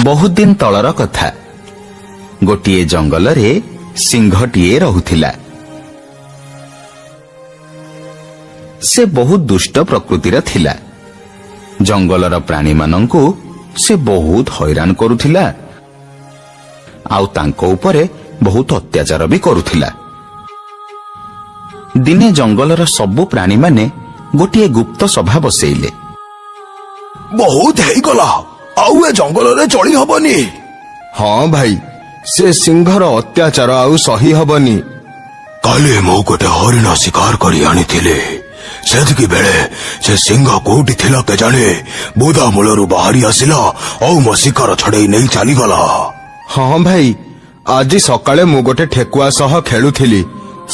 ବହୁତ ଦିନ ତଳର କଥା। ଗୋଟିଏ ଜଙ୍ଗଲରେ ସିଂହଟିଏ ରହୁଥିଲା। ସେ ବହୁତ ଦୁଷ୍ଟ ପ୍ରକୃତିର ଥିଲା। ଜଙ୍ଗଲର ପ୍ରାଣୀମାନଙ୍କୁ ସେ ବହୁତ ହଇରାଣ କରୁଥିଲା, ଆଉ ତାଙ୍କ ଉପରେ ବହୁତ ଅତ୍ୟାଚାର ବି କରୁଥିଲା। ଦିନେ ଜଙ୍ଗଲର ସବୁ ପ୍ରାଣୀମାନେ ଗୋଟିଏ ଗୁପ୍ତ ସଭା ବସେଇଲେ। ବହୁତ ହେଇଗଲା, ଆଉ ଏ ଜଙ୍ଗଲରେ ଚଳି ହବନି। ହଁ ଭାଇ, ସେ ସିଂହର ଅତ୍ୟାଚାର ଆଉ ସହି ହବନି। କାଲି ମୁଁ ଗୋଟେ ହରିଣ ଶିକାର କରି ଆଣିଥିଲି। ସେତିକି ବେଳେ ସେ ସିଂହ କୋଉଠି ଥିଲା କେଜାଣି ବୁଦା ମୂଳରୁ ବାହାରି ଆସିଲା, ଆଉ ମୋ ଶିକାର ଛଡେଇ ନେଇ ଚାଲିଗଲା। ହଁ ଭାଇ, ଆଜି ସକାଳେ ମୁଁ ଗୋଟେ ଠେକୁଆ ସହ ଖେଳୁଥିଲି।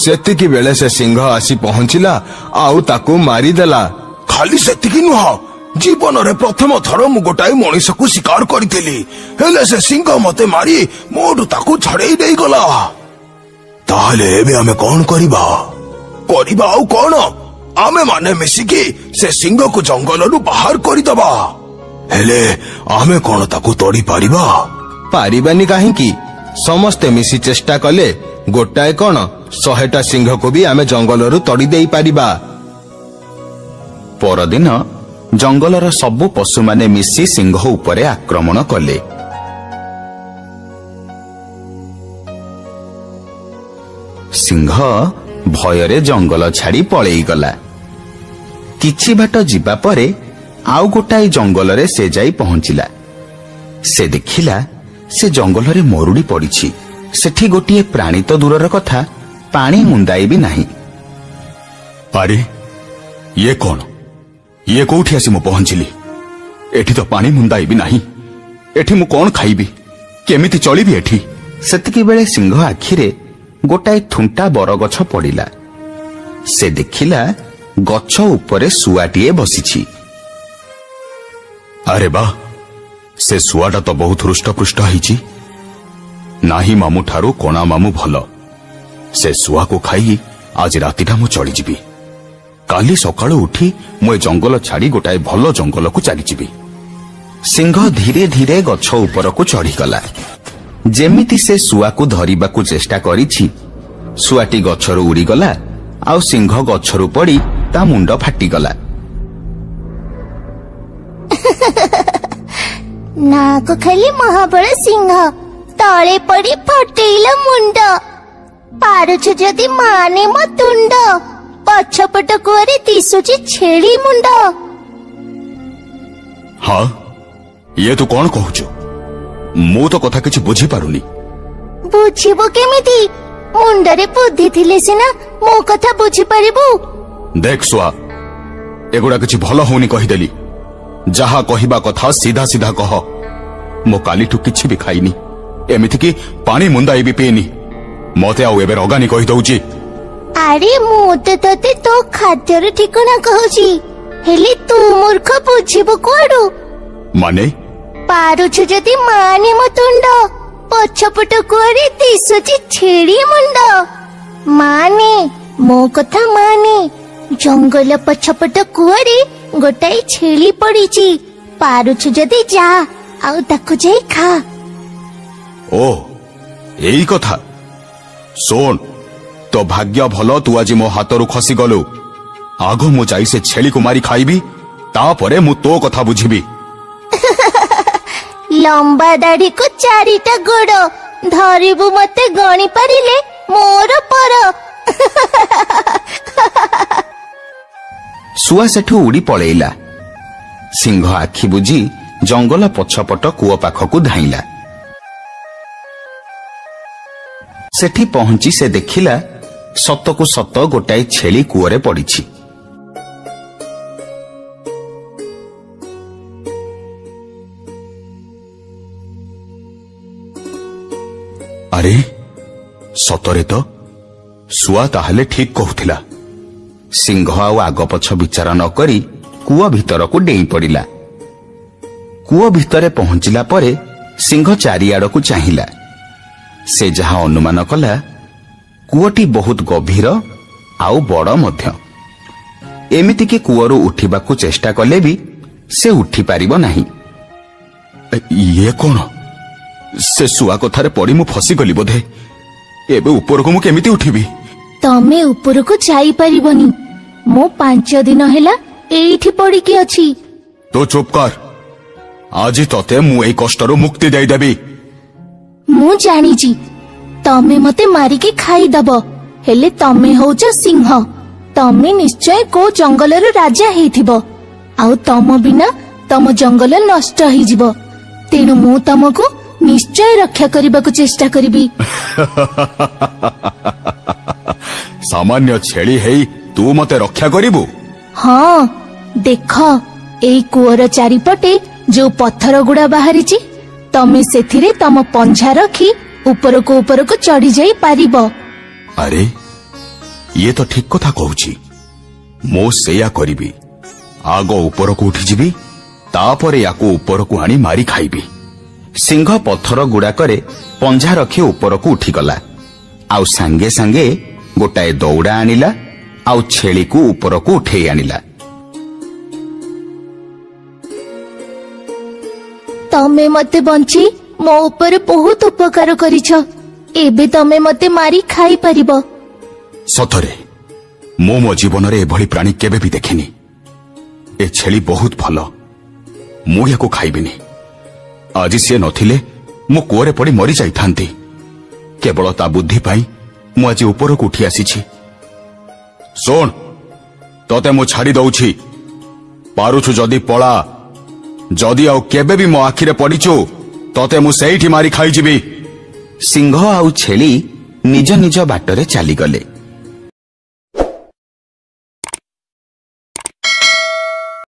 ସେତିକି ବେଳେ ସେ ସିଂହ ଆସି ପହଞ୍ଚିଲା, ଆଉ ତାକୁ ମାରିଦେଲା। ଖାଲି ସେତିକି ନୁହଁ, ଜୀବନରେ ପ୍ରଥମ ଥର ମୁଁ ଗୋଟାଏ ମଣିଷକୁ ଶିକାର କରିଥିଲି, ହେଲେ ସେ ସିଂହ ମତେ ମାରି ମୋଠୁ ତାକୁ ଛଡେଇ ଦେଇଗଲା। ତାହେଲେ ଏବେ ଆମେ କଣ କରିବା? କରିବା ଆଉ କଣ? ଆମେ ମାନେ ମିଶିକି ସେ ସିଂହକୁ ଜଙ୍ଗଲରୁ ବାହାର କରିଦବା। ହେଲେ ଆମେ କଣ ତାକୁ ତଡ଼ି ପାରିବା? ପାରିବାନି କାହିଁକି? ସମସ୍ତେ ମିଶି ଚେଷ୍ଟା କଲେ ଗୋଟାଏ କଣ 100ଟା ସିଂହକୁ ବି ଆମେ ଜଙ୍ଗଲରୁ ତଡ଼ି ଦେଇ ପାରିବା। ପରଦିନ ଜଙ୍ଗଲର ସବୁ ପଶୁମାନେ ମିଶି ସିଂହ ଉପରେ ଆକ୍ରମଣ କଲେ। ସିଂହ ଭୟରେ ଜଙ୍ଗଲ ଛାଡ଼ି ପଳେଇଗଲା। କିଛି ବାଟ ଯିବା ପରେ ଆଉ ଗୋଟାଏ ଜଙ୍ଗଲରେ ସେ ଯାଇ ପହଞ୍ଚିଲା। ସେ ଦେଖିଲା ସେ ଜଙ୍ଗଲରେ ମରୁଡ଼ି ପଡ଼ିଛି। ସେଠି ଗୋଟିଏ ପ୍ରାଣୀ ତ ଦୂରର କଥା, ପାଣି ମୁନ୍ଦାଏ ବି ନାହିଁ। ଆରେ ଇଏ କଣ? ଇଏ କୋଉଠି ଆସି ମୁଁ ପହଞ୍ଚିଲି? ଏଠି ତ ପାଣି ମୁନ୍ଦାଏ ବି ନାହିଁ। ଏଠି ମୁଁ କଣ ଖାଇବି? କେମିତି ଚଳିବି ଏଠି? ସେତିକି ବେଳେ ସିଂହ ଆଖିରେ ଗୋଟାଏ ଥୁଣ୍ଟା ବରଗଛ ପଡ଼ିଲା। ସେ ଦେଖିଲା ଗଛ ଉପରେ ଶୁଆଟିଏ ବସିଛି। ଆରେ ବା, ସେ ଶୁଆଟା ତ ବହୁତ ହୃଷ୍ଟପୃଷ୍ଟ ହେଇଛି। ନାହିଁ ମାମୁଁ ଠାରୁ କଣା ମାମୁଁ ଭଲ। ସେ ଶୁଆକୁ ଖାଇ ଆଜି ରାତିଟା ମୁଁ ଚଳିଯିବି। କାଲି ସକାଳୁ ଉଠି ମୁଁ ଏ ଜଙ୍ଗଲ ଛାଡ଼ି ଗୋଟାଏ ଭଲ ଜଙ୍ଗଲକୁ ଚାଲିଯିବି। ସିଂହ ଧୀରେ ଧୀରେ ଗଛ ଉପରକୁ ଚଢ଼ିଗଲା। ଯେମିତି ସେ ଶୁଆକୁ ଧରିବାକୁ ଚେଷ୍ଟା କରିଛି, ଶୁଆଟି ଗଛରୁ ଉଡ଼ିଗଲା, ଆଉ ସିଂହ ଗଛରୁ ପଡ଼ି ତା ମୁଣ୍ଡ ଫାଟିଗଲା। ନାକୁ ଖାଲି ମହାବଳ ସିଂହ, ତଳେ ପଡ଼ି ଫଟେଇଲ ମୁଣ୍ଡ। ପାରୁଛ ଯଦି ମାନେ ମୋ ତୁଣ୍ଡ, ପଛପଟ କୁଆରେ ଦିଶୁଛି ଛେଳି ମୁଣ୍ଡ। ହଁ, ଇଏ ତୁ କଣ କହୁଛୁ? ମୁଁ ତ କଥା କିଛି ବୁଝିପାରୁନି। ବୁଝିବୁ କେମିତି? ମୁଣ୍ଡରେ ବୁଦ୍ଧି ଥିଲେ ସିନା ମୋ କଥା ବୁଝିପାରିବୁ। ଦେଖ ଶୁଆ, ଏଗୁଡା କିଛି ଭଲ ହଉନି କହିଦେଲି। ଯାହା କହିବା କଥା ସିଧା ସିଧା କହ। ମୁଁ କାଲିଠୁ କିଛି ବି ଖାଇନି, ଏମିତିକି ପାଣି ମୁନ୍ଦାଏ ବି ପିଇନି। ମତେ ଆଉ ଏବେ ରଗାନି କହିଦଉଛି। ଆରେ ମୁଁ ତ ତତେ ତୋ ଖାଦ୍ୟର ଠିକଣା କହୁଛି, ହେଲେ ତୁ ମୂର୍ଖ ବୁଝିବୁ କୁଆଡୁ? ମାନେ? ପାରୁଛୁ ଯଦି ମାନେ ମୋ ତୁଣ୍ଡ, ପଛପଟ କୁଆରେ ଦିଶୁଛି ଛେଳି ମୁଣ୍ଡ। ମାନେ ମୋ କଥା ମାନେ, ଜଙ୍ଗଲ ପଛପଟ କୁଆରେ ଗୋଟାଏ ଛେଳି ପଡିଛି। ପାରୁଛୁ ଯଦି ଯା, ଆଉ ତାକୁ ଯାଇ ଖା। ଓ ଏଇ କଥା। ଶୁଣ, ତୋ ଭାଗ୍ୟ ଭଲ ତୁ ଆଜି ମୋ ହାତରୁ ଖସିଗଲୁ। ଆଗ ମୁଁ ଯାଇ ସେ ଛେଳିକୁ ମାରି ଖାଇବି, ତାପରେ ମୁଁ ତୋ କଥା ବୁଝିବି। ଲମ୍ବା ଦାଢିକୁ 4ଟା ଗୋଡ, ଧରିବୁ ମତେ ଗଣି ପାରିଲେ ମୋର ପର। ଶୁଆ ସେଠୁ ଉଡ଼ି ପଳେଇଲା। ସିଂହ ଆଖି ବୁଜି ଜଙ୍ଗଲ ପଛପଟ କୂଅ ପାଖକୁ ଧାଇଁଲା। ସେଠି ପହଞ୍ଚି ସେ ଦେଖିଲା ସତକୁ ସତ ଗୋଟାଏ ଛେଳି କୂଅରେ ପଡ଼ିଛି। ଆରେ ସତରେ ତ ଶୁଆ ତାହେଲେ ଠିକ କହୁଥିଲା। ସିଂହ ଆଉ ଆଗ ପଛ ବିଚାର ନ କରି କୂଅ ଭିତରକୁ ଡେଇଁ ପଡ଼ିଲା। କୂଅ ଭିତରେ ପହଞ୍ଚିଲା ପରେ ସିଂହ ଚାରିଆଡ଼କୁ ଚାହିଁଲା। ସେ ଯାହା ଅନୁମାନ କଲା, କୂଅଟି ବହୁତ ଗଭୀର ଆଉ ବଡ଼ ମଧ୍ୟ। ଏମିତିକି କୂଅରୁ ଉଠିବାକୁ ଚେଷ୍ଟା କଲେ ବି ସେ ଉଠିପାରିବ ନାହିଁ। ଇଏ କଣ? ସେ ଶୁଆ କଥାରେ ପଡି ମୁଁ ଫସିଗଲି ବୋଧେ। ଏବେ ଉପରକୁ ମୁଁ କେମିତି ଉଠିବି? ତମେ ଉପରକୁ ଯାଇପାରିବନି। ମୁଁ 5 ଦିନ ହେଲା ଏଇଠି ପଡିକି ଅଛି। ତୁ ଚୁପ୍ କର। ଆଜି ତତେ ମୁଁ ଏଇ କଷ୍ଟରୁ ମୁକ୍ତି ଦେଇଦେବି। ମୁଁ ଜାଣିଛି ତମେ ମତେ ମାରିକି ଖାଇଦବ, ହେଲେ ତମେ ହଉଛ ସିଂହ। ତମେ ନିଶ୍ଚୟ କୋଉ ଜଙ୍ଗଲର ରାଜା ହେଇଥିବ, ଆଉ ତମ ବିନା ତମ ଜଙ୍ଗଲ ନଷ୍ଟ ହେଇଯିବ। ତେଣୁ ମୁଁ ତମକୁ ନିଶ୍ଚୟ ରକ୍ଷା କରିବାକୁ ଚେଷ୍ଟା କରିବି। ସାମାନ୍ୟ ଛେଳି ହେଇ ତୁ ମତେ ରକ୍ଷା କରିବୁ? ହଁ, ଦେଖ ଏଇ କୂଅର ଚାରିପଟେ ଯୋଉ ପଥର ଗୁଡା ବାହାରିଛି, ତମେ ସେଥିରେ ତମ ପଞ୍ଝା ରଖି ଉପରକୁ ଉପରକୁ ଚଢି ଯାଇ ପାରିବ। ଆରେ ଇଏ ତ ଠିକ କଥା କହୁଛି। ମୁଁ ସେଇଆ କରିବି। ଆଗ ଉପରକୁ ଉଠିଯିବି, ତାପରେ ୟାକୁ ଉପରକୁ ଆଣି ମାରି ଖାଇବି। ସିଂହ ପଥର ଗୁଡାକରେ ପଞ୍ଝା ରଖି ଉପରକୁ ଉଠିଗଲା, ଆଉ ସାଙ୍ଗେ ସାଙ୍ଗେ ଗୋଟାଏ ଦଉଡ଼ା ଆଣିଲା, ଆଉ ଛେଳିକୁ ଉପରକୁ ଉଠେଇ ଆଣିଲା। ତମେ ମତେ ବଞ୍ଚି ମୋ ଉପରେ ବହୁତ ଉପକାର କରିଛ। ଏବେ ତମେ ମତେ ମାରି ଖାଇପାରିବ। ସତରେ ମୁଁ ମୋ ଜୀବନରେ ଏଭଳି ପ୍ରାଣୀ କେବେ ବି ଦେଖିନି। ଏ ଛେଳି ବହୁତ ଭଲ। ମୁଁ ୟାକୁ ଖାଇବିନି। ଆଜି ସିଏ ନଥିଲେ ମୁଁ କୂଅରେ ପଡି ମରିଯାଇଥାନ୍ତି। କେବଳ ତା ବୁଦ୍ଧି ପାଇଁ ମୁଁ ଆଜି ଉପରକୁ ଉଠି ଆସିଛି। ଶୁଣ, ତତେ ମୁଁ ଛାଡି ଦଉଛି। ପାରୁଛୁ ଯଦି ପଳା। ଯଦି ଆଉ କେବେ ବି ମୋ ଆଖିରେ ପଡିଛୁ, ତତେ ମୁଁ ସେଇଠି ମାରି ଖାଇଯିବି। ସିଂହ ଆଉ ଛେଳି ନିଜ ନିଜ ବାଟରେ ଚାଲିଗଲେ।